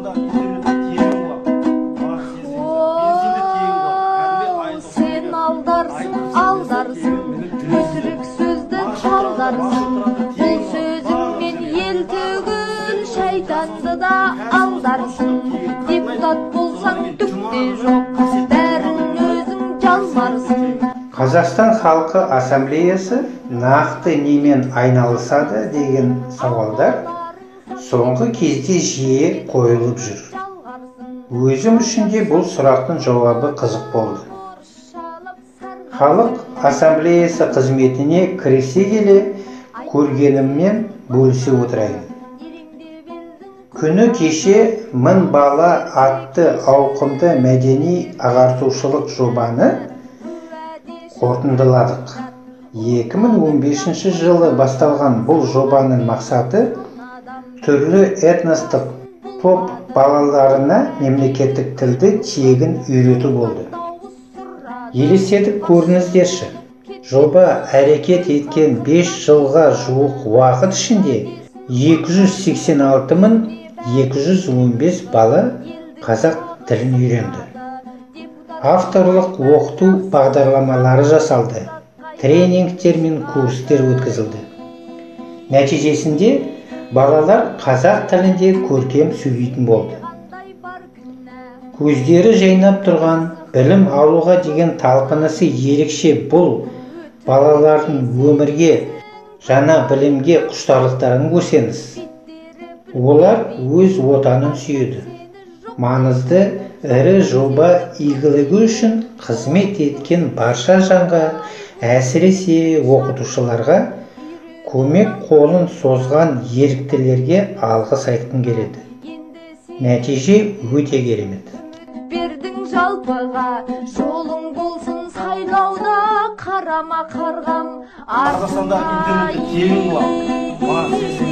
Қазақстанда интернетте тегін бар. Сен алдарсың, өтірік сөзді қалдарсың. Бұл сөзіңмен ел түгіл шайтанды да алдарсың. Депутат болсаң түк те жоқ, бәрін өзің жалмарсың. Қазақстан халқы ассамблеясы нақты немен айналысады деген сауалдар соңғы кезде жиі қойылып жүр. Өзім үшін де бұл сұрақтың жауабы қызық болды. Халық ассамблеясы қызметіне кірісе келе көргеніммен бөлісе отырайын. Күні кеше «Мың бала» атты ауқымды мәдени ағартушылық жобаны қорытындыладық. 2015 жылы басталған бұл жобаның мақсаты түрлі этностық топ балаларына мемлекеттік тілді тегін үйрету болды. Елестетіп көріңіздерші, жоба әрекет еткен 5 жылға жуық уақыт ішінде 286.215 бала қазақ тілін үйренді. Авторлық оқыту бағдарламалары жасалды, тренингтер мен курстер өткізілді. Нәтижесінде балалар қазақ тілінде көркем сөйлейтін болды. Көздері жайнап тұрған, білім алуға деген талпынысы ерекше бұл балалардың өмірге, жаңа білімге құштарлықтарын көрсеңіз. Олар өз отанын сүйеді. Маңызды ірі жоба игілігі үшін қызмет еткен барша жанға, әсіресе оқытушыларға, көмек қолын созған еріктілерге алғыс айтқым келеді. Нәтиже өте керемет. Бердің жалпыға, жолың болсын сайлауда, қарама қарғам. Қазақстанда интернетте тегін бар.